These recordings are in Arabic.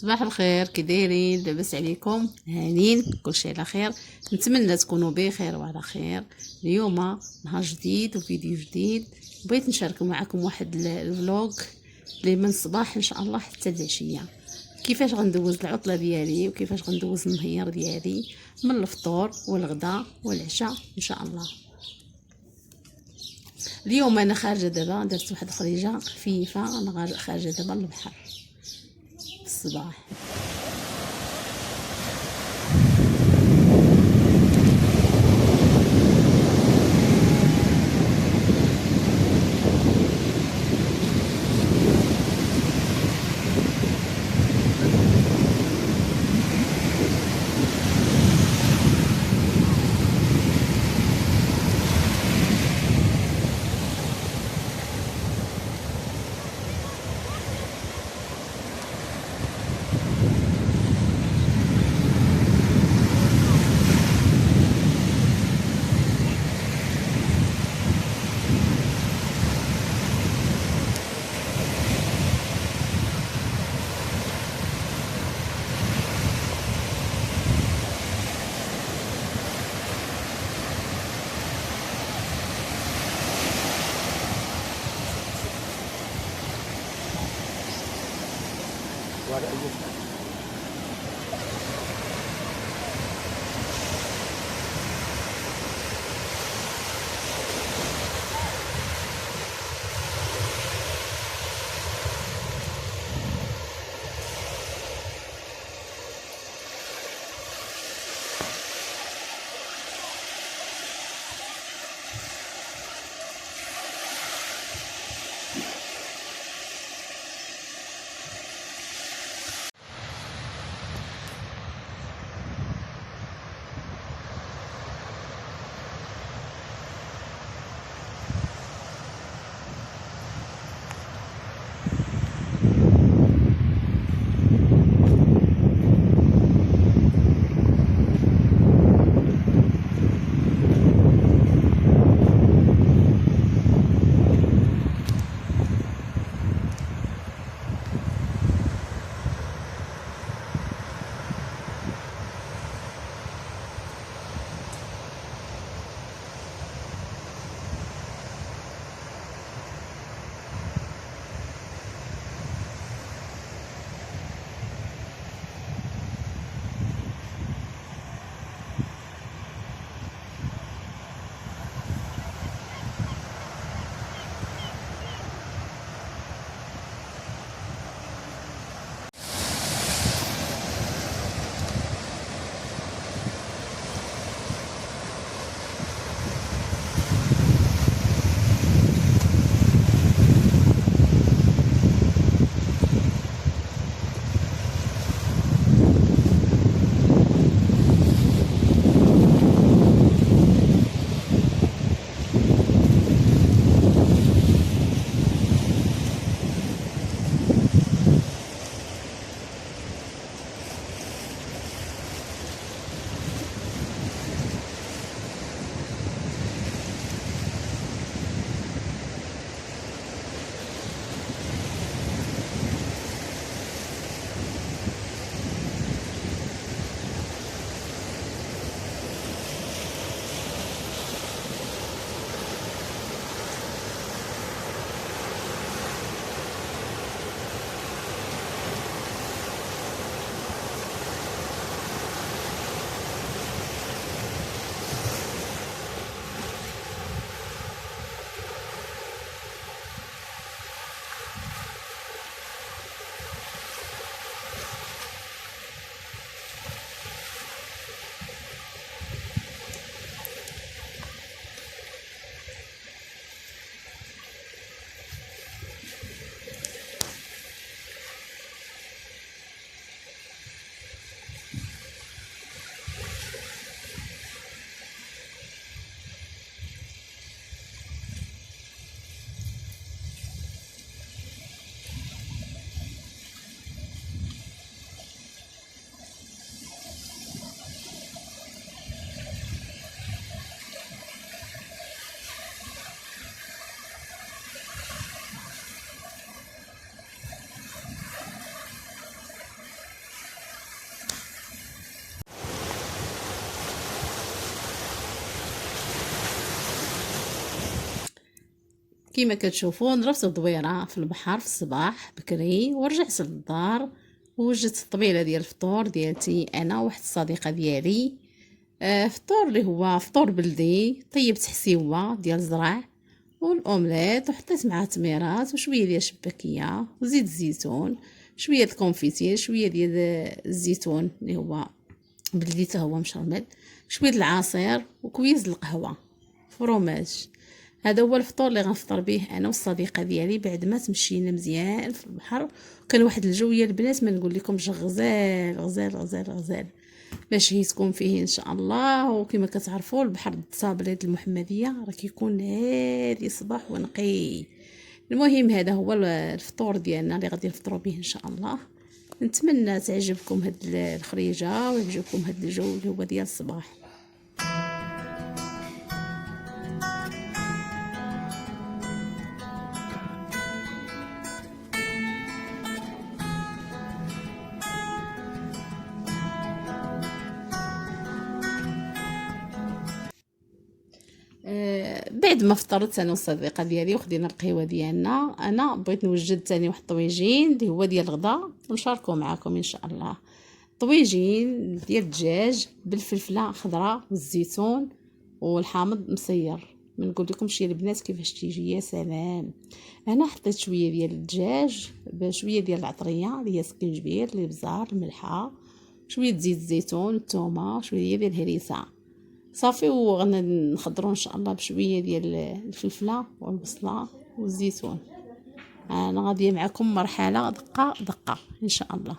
صباح الخير، كي دايرين؟ لاباس عليكم؟ هانين كلشي على خير. نتمنى تكونوا بخير وعلى خير. اليوم نهار جديد وفيديو جديد. بغيت نشارك معكم واحد الفلوق اللي من الصباح ان شاء الله حتى العشيه، كيفاش غندوز العطله ديالي وكيفاش غندوز النهار ديالي من الفطور والغداء والعشاء ان شاء الله. اليوم انا خارجه دابا، درت واحد الخريجه خفيفه، انا خارجه دابا للبحر في الصباح. كيما كتشوفوا ضربت دويره في البحر في الصباح بكري ورجعت للدار، ووجدت الطبيله ديال الفطور ديالتي انا وواحد الصديقه ديالي. فطور اللي هو فطور بلدي. طيبت حسيوه ديال الزرع والاومليت، وحطيت معاه تميرات وشويه ديال شباكيه وزيت الزيتون، شويه د الكونفيتير، شويه ديال الزيتون اللي هو بلدي حتى هو مشرمل، شويه د العصير وكويس د القهوه، فروماج. هذا هو الفطور اللي غنفطر به انا والصديقه ديالي بعد ما تمشينا مزيان في البحر. وكان واحد الجو يا البنات ما نقول لكمش، غزال غزال غزال غزال. باش هيتكم فيه ان شاء الله. وكما كتعرفوا البحر الصابريد المحمديه راه كيكون هادي صباح ونقي. المهم هذا هو الفطور ديالنا اللي غادي نفطروا به ان شاء الله. نتمنى تعجبكم هاد الخريجه ويعجبكم هاد الجو اللي هو ديال الصباح. بعد ما فطرت انا والصديقه ديالي وخدينا القهوه ديالنا، انا بغيت نوجد ثاني واحد الطويجين اللي هو ديال الغدا ونشاركه معكم ان شاء الله. طويجين ديال الدجاج بالفلفله خضراء والزيتون والحامض مصير. ما نقول لكمش يا البنات كيفاش تيجي، يا سلام. انا حطيت شويه ديال الدجاج بشويه ديال العطريه اللي هي سكينجبير، الابزار، الملحه، شويه زيت الزيتون، الثومه، شويه ديال الهريسه صافي. وغنخضروا ان شاء الله بشويه ديال الفلفله والبصله والزيتون. انا غاديه معكم مرحله دقه دقه ان شاء الله.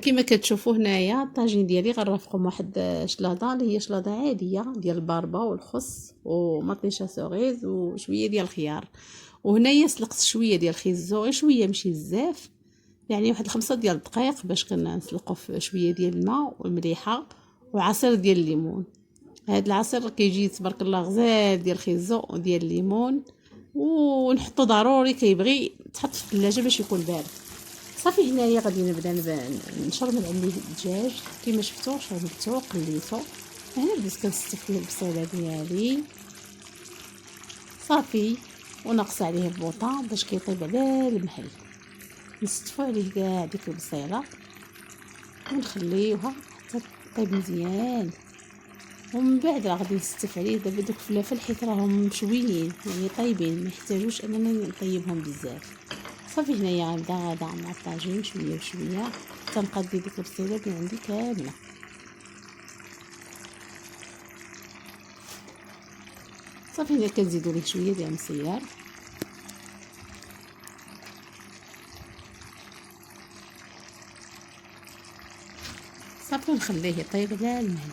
كما كتشوفوا هنايا الطاجين ديالي غنرافقهم واحد شلاضه اللي هي شلاضه عاديه ديال الباربه والخس ومطيشه سوغيز وشويه ديال الخيار. وهنايا سلقت شويه ديال الخيزو، غير شويه ماشي بزاف، يعني واحد 5 ديال الدقائق باش كنسلقوا في شويه ديال الماء والمليحه وعصير ديال الليمون. هاد العصير كيجي تبارك الله غزال ديال الخيزو وديال الليمون، ونحطو ضروري كيبغي تحط في الثلاجه باش يكون بارد. صافي هنايا غادي نبدا نشرمل عليه الدجاج. كما شفتوا شرملته قليته. هنا بديت كنستف فيه البصيله ديالي صافي، ونقص عليه البوطه باش كيطيب على المحل. نستفوا عليه كاع ديك البصيله ونخليوها حتى طيب مزيان. ومن بعد راه غادي نستف عليه دابا دوك الفلافل حيت راهم مشويين يعني طايبين، ما يحتاجوش اننا نطيبهم بزاف. صافي هنايا غنبدا مع الطاجين شويه بشويه تنقضي ديك البصيله اللي عندي كامله. صافي هنا كنزيدو ليه شويه ديال المصيار صافي، ونخليه يطيب على المهل.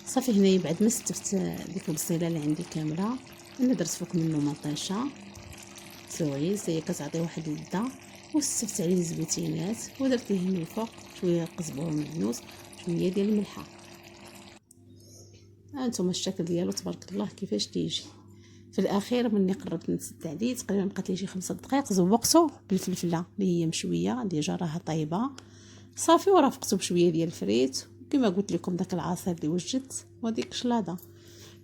صافي هنايا بعد ما استفت ديك البصيله اللي عندي كامله، انا درت فوق منه مطيشه سويس هي كتعطي واحد اللذه، واستفت عليه زبيتينات ودرت ليه من الفوق شويه قزبر ومعدنوس، شويه ديال الملحه. هانتوما الشكل ديالو تبارك الله كيفاش تيجي. في الاخير ملي قربت نسد عليه تقريبا بقات لي شي 5 دقائق، زوقته بالفلفله اللي هي مشويه اللي جا راها طيبه صافي، ورافقته بشويه ديال الفريت كما قلت لكم داك العصير اللي وجدت وديك الشلاضه.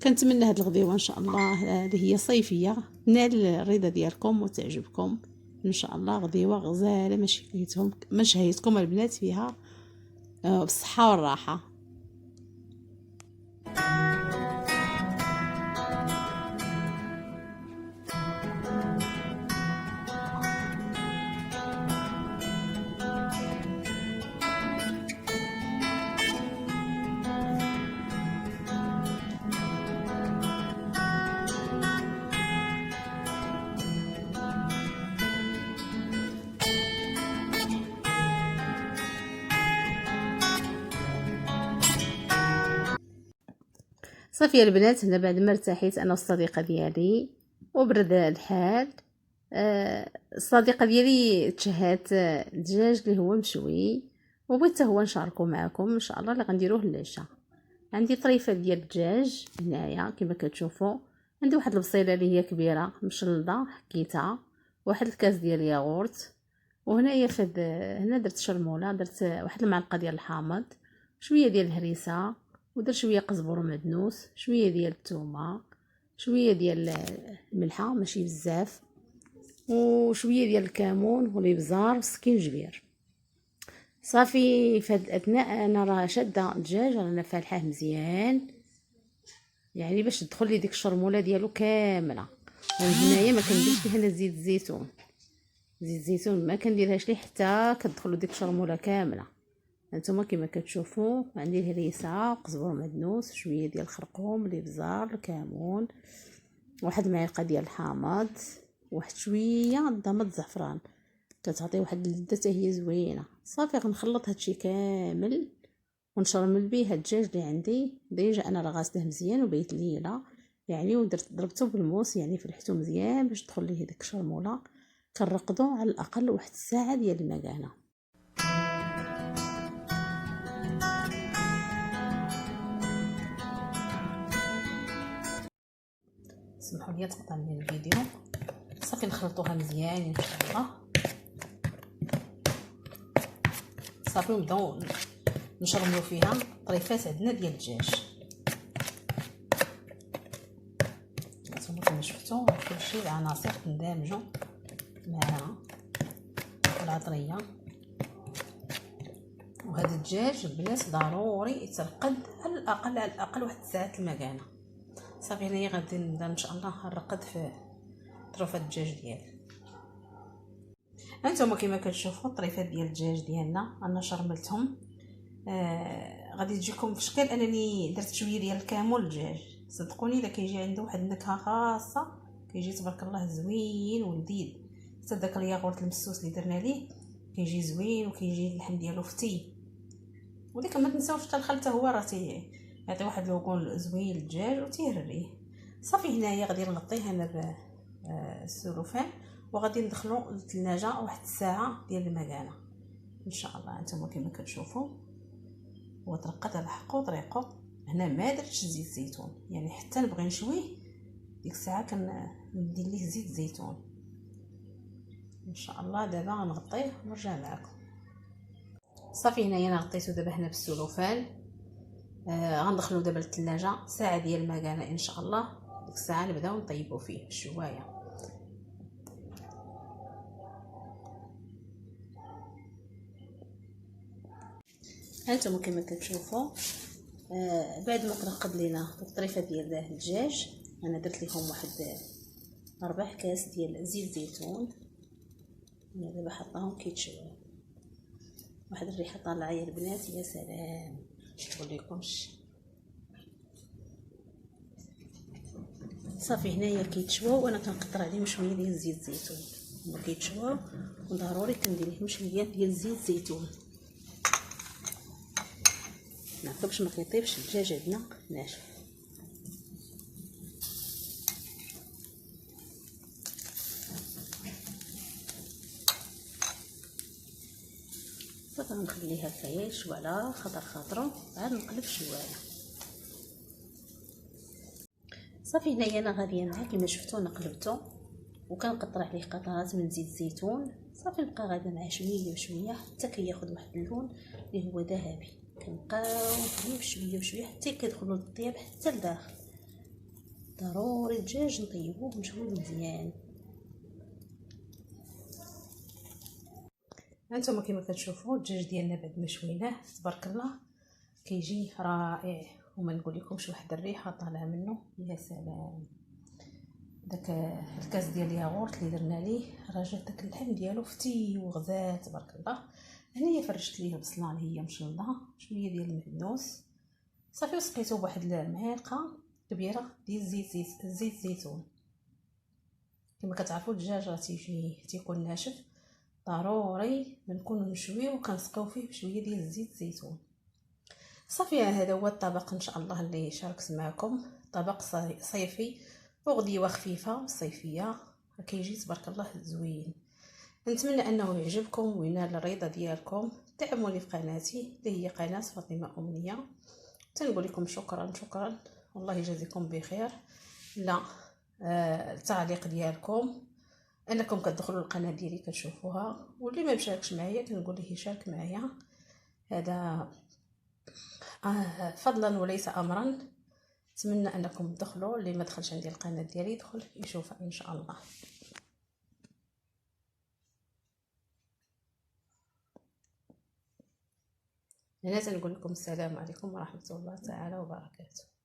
كنتمنى هاد الغديوه ان شاء الله اللي هي صيفيه نال الرضا ديالكم وتعجبكم ان شاء الله. غديوه غزاله ما شهيتكم البنات فيها بالصحه والراحه. صافي البنات، هنا بعد ما ارتحيت انا والصديقه ديالي وبرد الحال، الصديقه ديالي تشهات الدجاج اللي هو مشوي، وبغيت حتى هو نشاركو معكم ان شاء الله اللي غنديروه للعشاء. عندي طريفه ديال الدجاج هنايا كما كتشوفوا، عندي واحد البصيله اللي هي كبيره مشلضه حكيتها، واحد الكاس ديال الياغورت، وهنايا هنا درت شرموله، درت واحد المعلقه ديال الحامض، شويه ديال الهريسه، ودرت شويه قزبر ومعدنوس، شويه ديال الثومه، شويه ديال الملحه ماشي بزاف، وشويه ديال الكمون والابزار والسكينجبير. صافي في هاد الاثناء انا راه شاده الدجاج رانا فالحاه مزيان، يعني باش تدخل لي ديك الشرموله ديالو كامله. وهنايا ما كنديرش فيها لا زيت الزيتون، زيت الزيتون ما كنديرهاش ليه حتى كتدخلوا ديك الشرموله كامله. هانتوما كما كتشوفوا عندي الهريسه وقزبر مدنوس، شويه ديال الخرقوم، الابزار، الكمون، واحد المعلقه ديال الحامض، واحد شويه ضمه الزعفران، كتعطي واحد اللذه حتى هي زوينه. صافي غنخلط هادشي كامل ونشرمل بيه هاد الدجاج اللي عندي ديجا انا راه غاسله مزيان وبيت ليله يعني، ودرت ضربته بالموس يعني فلحته مزيان باش تدخل ليه ديك الشرموله. كنرقدو على الاقل واحد الساعه ديال المكانه. سمحوا لي تقطع لي الفيديو. صافي نخلطوها مزيان ان شاء الله. صافي نبداو نشرملو فيها طريفات عندنا ديال الدجاج. هانتوما كما شفتوا كلشي العناصر كندمجو معها العطريه. وهذا الدجاج البنات ضروري يترقد على الاقل واحد ساعه المكانه. صافي هنايا غادي نبدا ان شاء الله نرقد في طرفات الدجاج ديالي. هانتوما كما كتشوفوا الطريفات ديال الدجاج ديالنا انا شرملتهم. غادي تجيكم في شكل انني درت شويه ديال الكمون للدجاج. صدقوني الا كيجي عنده واحد النكهه خاصه، كيجي تبارك الله زوين ولذيذ. حتى داك الياغورت المسوس اللي درنا ليه كيجي زوين، وكيجي اللحم ديالو فتي. ولكن ما تنساوش حتى الخل حتى هو راه يعطي واحد لوغون زوين للدجاج وتيهريه. صافي هنايا غادي نغطيه انا بالسلوفان وغادي ندخلو للثلاجه واحد الساعه ديال المكانه ان شاء الله. انتما كما كتشوفوا هو ترقد على حقه وطريقه. هنا ما درتش زيت زيتون، يعني حتى نبغي نشويه ديك الساعه كندير ليه زيت زيتون ان شاء الله. دابا غنغطيه ونرجع معكم. صافي هنايا انا غطيته دابا هنا بالسلوفان. غندخلو دابا للثلاجه ساعه ديال المكانه ان شاء الله. ديك الساعه نبداو نطيبوا فيه بالشوايه. هانتوما كما كتشوفوا بعد ما ترقد لينا الطريفه ديال الدجاج انا درت ليهم واحد 4 كاس ديال زيت زيتون. انا دابا حطاهم كيتشويو، واحد الريحه طالعه يا البنات يا سلام نقولكمش. صافي هنايا كيتشواو وانا كنقطر عليهم شويه ديال زيت الزيتون. هما كيتشواو وضروري كندير لهم شويه ديال زيت الزيتون باش ما كيطيبش الدجاج عندنا ناشف. صافي غنخليها تعيش وعلى خاطرو عاد نقلب شويه. صافي هنايا انا غاديه معاه كما شفتوا انا قلبته وكنقطر عليه قطرات من زيت الزيتون. صافي نبقى غاده معاه شويه بشويه حتى كياخذ واحد اللون اللي هو ذهبي. كنبقاو نطيب شويه بشويه حتى كيدخلوا للطياب حتى لداخل. ضروري الدجاج نطيبوه مشوي مزيان. هانتوما كما كتشوفوا الدجاج ديالنا بعد ما شويناه تبارك الله كيجي رائع، وما نقول لكمش واحد الريحه طالعه منه يا سلام. داك الكاس ديال الياغورت اللي درنا ليه راه جا داك اللحم ديالو فتي وغزال تبارك الله. هنايا فرشت ليه البصله اللي هي مشلضه، شويه ديال المعدنوس. صافي وسقيته بواحد المعلقه كبيره ديال زيت زيتون. كما كتعرفوا الدجاج راه تيكون ناشف، ضروري ما نكونوا نشويو وكنسقيو فيه بشويه ديال زيت الزيتون. صافي، هذا هو الطبق ان شاء الله اللي شاركت معكم. طبق صيفي وغديوه خفيفه صيفيه، كيجي تبارك الله زوين. نتمنى انه يعجبكم وينال الرضا ديالكم. دعموا لي في قناتي اللي هي قناه فاطمه امنيه. تنقول لكم شكرا شكرا، والله يجازيكم بخير. لا التعليق ديالكم انكم كتدخلوا القناه ديالي كتشوفوها، واللي ما مشاركش معايا كنقول ليه يشارك معايا. هذا فضلا وليس امرا. نتمنى انكم تدخلوا، اللي ما دخلش عندي القناه ديالي يدخل يشوفها ان شاء الله. انا تنقول لكم السلام عليكم ورحمه الله تعالى وبركاته.